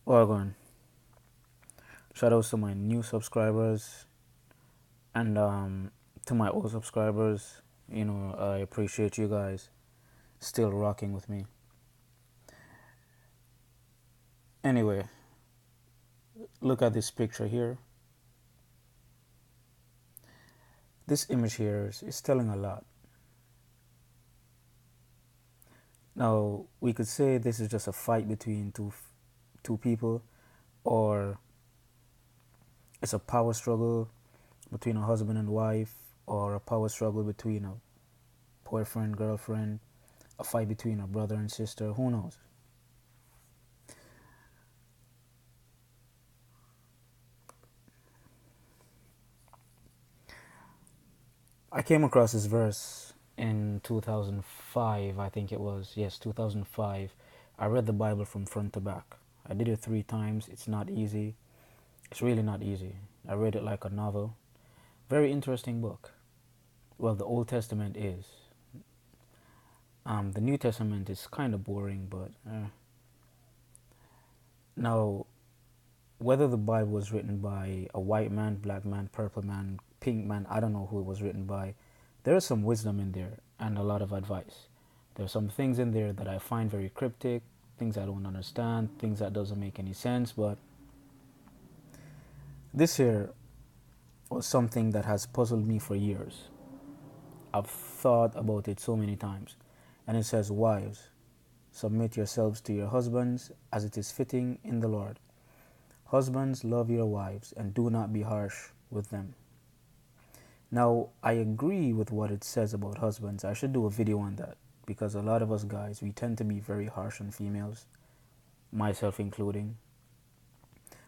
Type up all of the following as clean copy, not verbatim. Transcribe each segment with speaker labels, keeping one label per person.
Speaker 1: Welcome. Shout outs to my new subscribers and to my old subscribers. I appreciate you guys still rocking with me. Anyway, look at this picture here. This image here is telling a lot. Now, we could say this is just a fight between two people, or it's a power struggle between a husband and wife, or a power struggle between a boyfriend, girlfriend, a fight between a brother and sister. Who knows? I came across this verse in 2005, I think it was. Yes, 2005. I read the Bible from front to back. I did it 3 times. It's not easy. It's really not easy. I read it like a novel. Very interesting book. Well, the Old Testament is. The New Testament is kind of boring, but now, whether the Bible was written by a white man, black man, purple man, pink man, I don't know who it was written by. There is some wisdom in there and a lot of advice. There are some things in there that I find very cryptic, things I don't understand, things that doesn't make any sense, but this here was something that has puzzled me for years. I've thought about it so many times. And it says, "Wives, submit yourselves to your husbands as it is fitting in the Lord. Husbands, love your wives and do not be harsh with them." Now, I agree with what it says about husbands. I should do a video on that because a lot of us guys, we tend to be very harsh on females, myself including.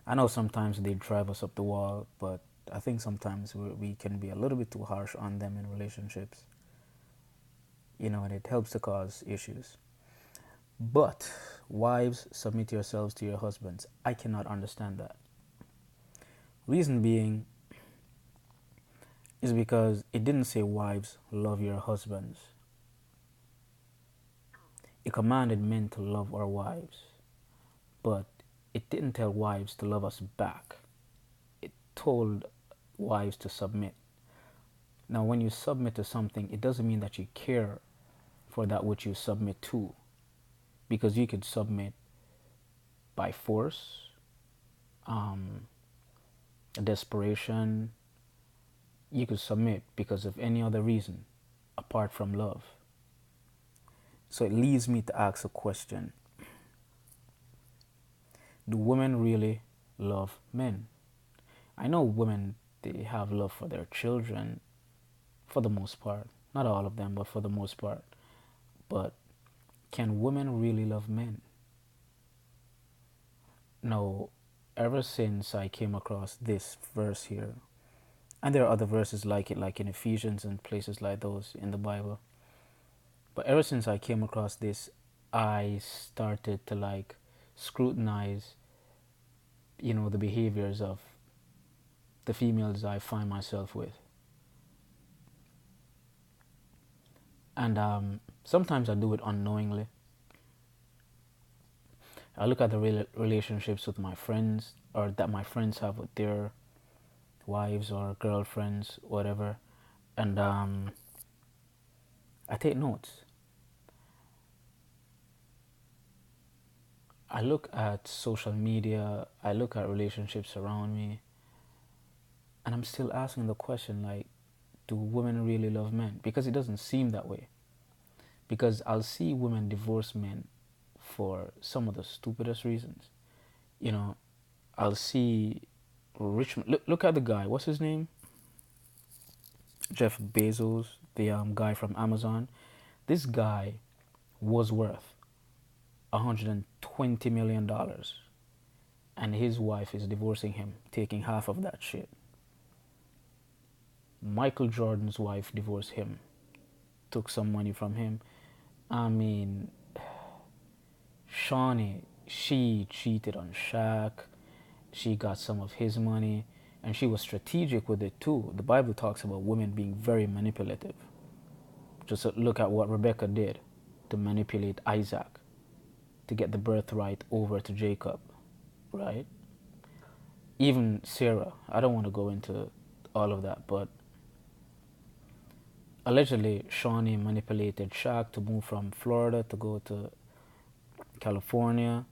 Speaker 1: I know sometimes they drive us up the wall, but I think sometimes we can be a little bit too harsh on them in relationships, and it helps to cause issues. But, wives, submit yourselves to your husbands. I cannot understand that. Reason being is because it didn't say, "Wives, love your husbands." It commanded men to love our wives, but it didn't tell wives to love us back. It told wives to submit. Now, when you submit to something, it doesn't mean that you care for that which you submit to, because you could submit by force, desperation. You could submit because of any other reason apart from love. So it leads me to ask a question. Do women really love men? I know women, they have love for their children for the most part. Not all of them, but for the most part. But can women really love men? No, ever since I came across this verse here, and there are other verses like it, like in Ephesians and places like those in the Bible. But ever since I came across this, I started to scrutinize, the behaviors of the females I find myself with. And sometimes I do it unknowingly. I look at the relationships with my friends, or that my friends have with their wives or girlfriends, whatever, and I take notes. I look at social media, I look at relationships around me, and I'm still asking the question, like, do women really love men? Because it doesn't seem that way. Because I'll see women divorce men for some of the stupidest reasons. You know, I'll see rich. Look at the guy. What's his name? Jeff Bezos, the guy from Amazon. This guy was worth $120 million, and his wife is divorcing him, taking half of that shit. Michael Jordan's wife divorced him, took some money from him. I mean, Shawnee, she cheated on Shaq. She got some of his money, and she was strategic with it too. The Bible talks about women being very manipulative. Just look at what Rebecca did to manipulate Isaac to get the birthright over to Jacob. right? Even Sarah, I don't want to go into all of that, but allegedly Shawnee manipulated Shaq to move from Florida to go to California,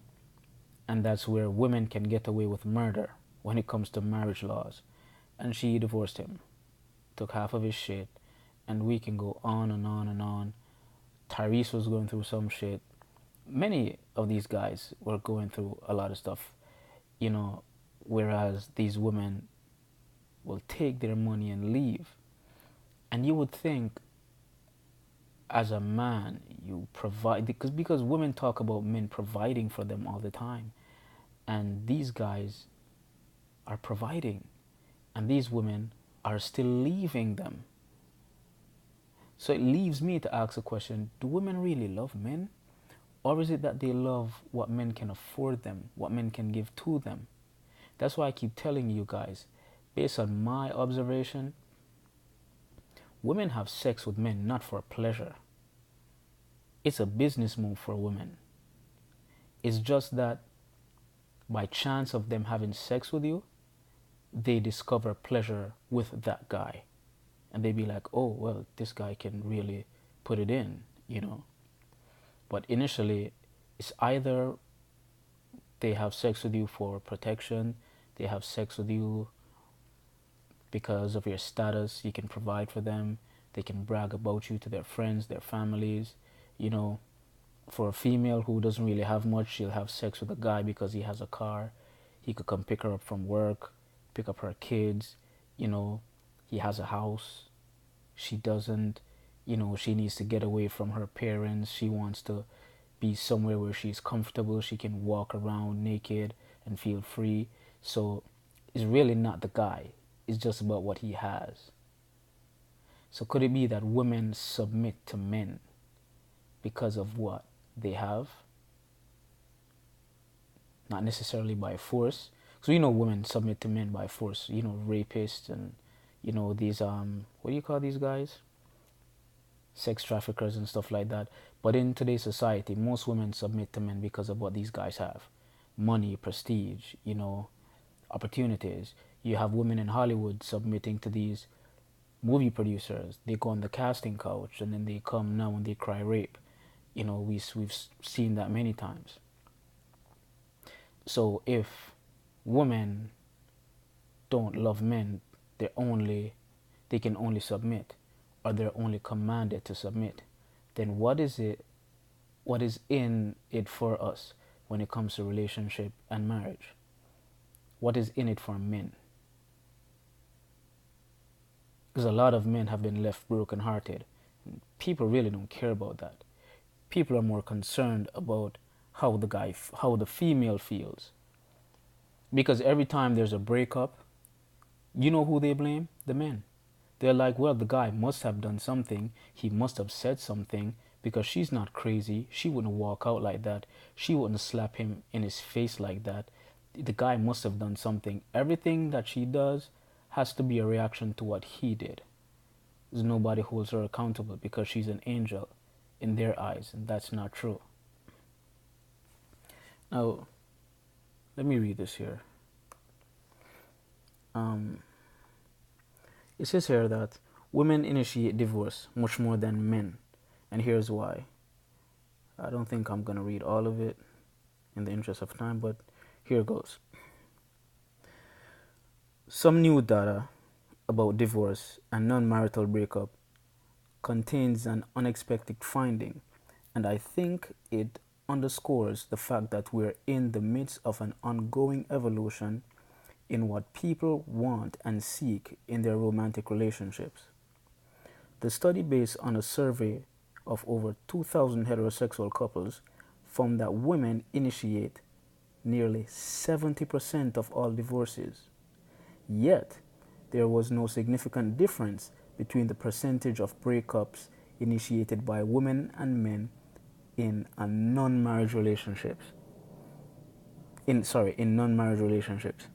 Speaker 1: and that's where women can get away with murder when it comes to marriage laws. And she divorced him, took half of his shit, and we can go on and on and on. Tyrese was going through some shit. Many of these guys were going through a lot of stuff, you know, whereas these women will take their money and leave. And you would think, as a man, you provide, because women talk about men providing for them all the time, and these guys are providing, and these women are still leaving them. So it leaves me to ask a question: do women really love men? Or is it that they love what men can afford them, what men can give to them? That's why I keep telling you guys, based on my observation, women have sex with men not for pleasure. It's a business move for women. It's just that by chance of them having sex with you, they discover pleasure with that guy. And they be like, oh, well, this guy can really put it in, you know. But initially, it's either they have sex with you for protection, they have sex with you because of your status, you can provide for them, they can brag about you to their friends, their families, you know. For a female who doesn't really have much, she'll have sex with a guy because he has a car. He could come pick her up from work, pick up her kids, you know. He has a house. She doesn't, you know, she needs to get away from her parents. She wants to be somewhere where she's comfortable. She can walk around naked and feel free. So it's really not the guy. It's just about what he has. So could it be that women submit to men because of what they have? Not necessarily by force. So you know women submit to men by force. You know, rapists and, you know, these what do you call these guys? Sex traffickers and stuff like that. But in today's society, most women submit to men because of what these guys have: money, prestige, you know, opportunities. You have women in Hollywood submitting to these movie producers. They go on the casting couch and then they come now and they cry rape. You know, we've seen that many times. So if women don't love men, they can only submit, or they're only commanded to submit, then what is in it for us when it comes to relationship and marriage? What is in it for men? Because a lot of men have been left brokenhearted. People really don't care about that. People are more concerned about how the female feels. Because every time there's a breakup, you know who they blame? The men. They're like, well, the guy must have done something. He must have said something, because she's not crazy. She wouldn't walk out like that. She wouldn't slap him in his face like that. The guy must have done something. Everything that she does has to be a reaction to what he did. There's nobody holds her accountable because she's an angel in their eyes, and that's not true. Now, let me read this here. It says here that women initiate divorce much more than men, and here's why. I don't think I'm going to read all of it in the interest of time, but here goes. Some new data about divorce and non-marital breakup contains an unexpected finding, and I think it underscores the fact that we're in the midst of an ongoing evolution in what people want and seek in their romantic relationships. The study, based on a survey of over 2,000 heterosexual couples, found that women initiate nearly 70% of all divorces. Yet, there was no significant difference between the percentage of breakups initiated by women and men in non-marriage relationships. In non-marriage relationships.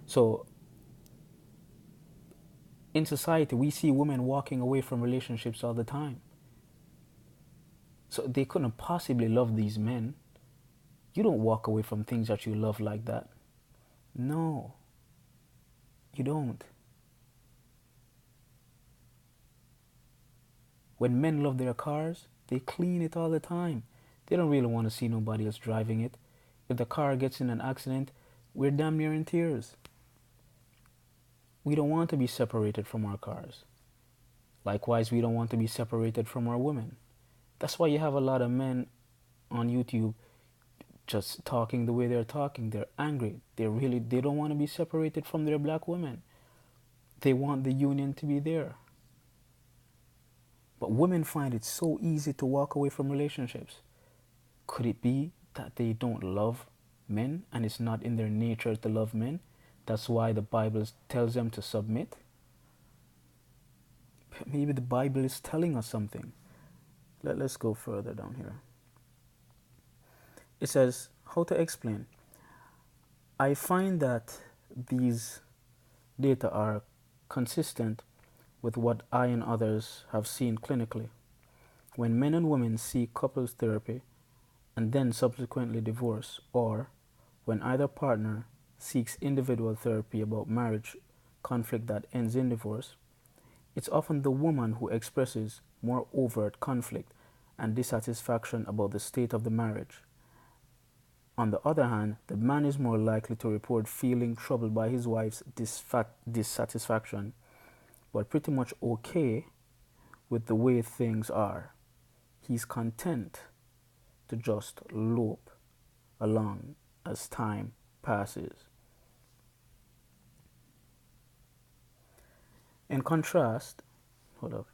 Speaker 1: So, in society, we see women walking away from relationships all the time. So they couldn't possibly love these men. You don't walk away from things that you love like that. No, you don't. When men love their cars, they clean it all the time. They don't really want to see nobody else driving it. If the car gets in an accident, we're damn near in tears. We don't want to be separated from our cars. Likewise, we don't want to be separated from our women. That's why you have a lot of men on YouTube just talking the way they're talking. They're angry. They don't want to be separated from their black women. They want the union to be there. But women find it so easy to walk away from relationships. Could it be that they don't love men and it's not in their nature to love men? That's why the Bible tells them to submit? Maybe the Bible is telling us something. Let's go further down here. It says, how to explain? I find that these data are consistent with what I and others have seen clinically. When men and women seek couples therapy and then subsequently divorce, or when either partner seeks individual therapy about marriage conflict that ends in divorce, it's often the woman who expresses more overt conflict and dissatisfaction about the state of the marriage. On the other hand, the man is more likely to report feeling troubled by his wife's dissatisfaction, but pretty much okay with the way things are. He's content to just lope along as time passes. In contrast, hold up.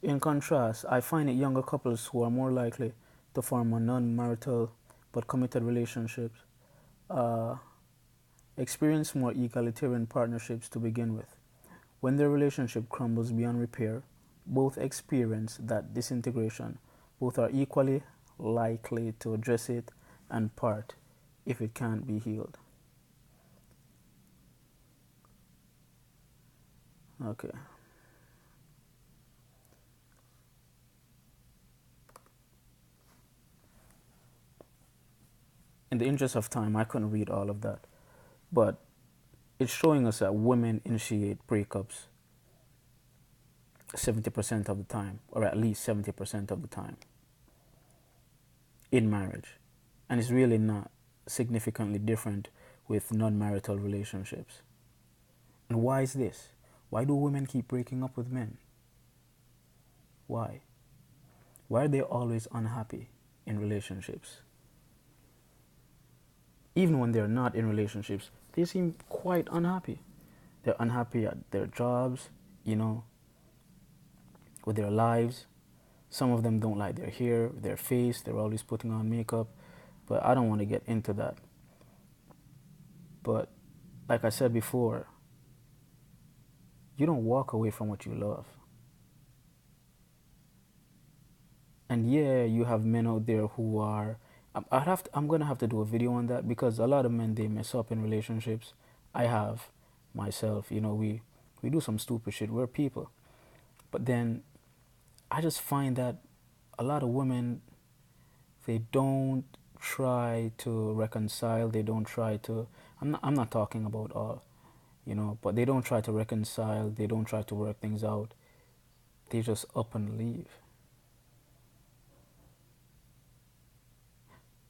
Speaker 1: In contrast, I find it younger couples who are more likely to form a non-marital but committed relationships experience more egalitarian partnerships to begin with. When their relationship crumbles beyond repair, both experience that disintegration. Both are equally likely to address it and part if it can't be healed. Okay. In the interest of time, I couldn't read all of that, but it's showing us that women initiate breakups 70% of the time, or at least 70% of the time in marriage. And it's really not significantly different with non-marital relationships. And why is this? Why do women keep breaking up with men? Why? Why are they always unhappy in relationships? Even when they're not in relationships, they seem quite unhappy. They're unhappy at their jobs, with their lives. Some of them don't like their hair, their face, they're always putting on makeup, but I don't want to get into that. But like I said before, you don't walk away from what you love. And yeah, you have men out there who are, I'm gonna have to do a video on that, because a lot of men, they mess up in relationships. I have myself, we do some stupid shit, we're people. But then I just find that a lot of women, they don't try to reconcile, they don't try to, I'm not talking about all, but they don't try to reconcile, they don't try to work things out. They just up and leave.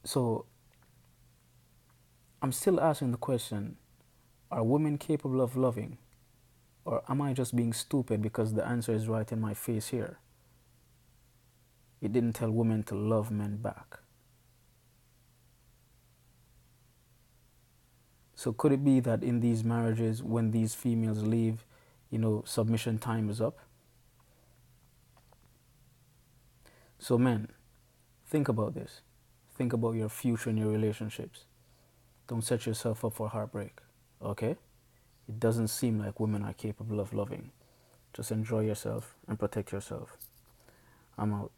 Speaker 1: So I'm still asking the question, are women capable of loving? Or am I just being stupid because the answer is right in my face here? It didn't tell women to love men back. So could it be that in these marriages, when these females leave, submission time is up? So men, think about this. Think about your future in your relationships. Don't set yourself up for heartbreak, okay? It doesn't seem like women are capable of loving. Just enjoy yourself and protect yourself. I'm out.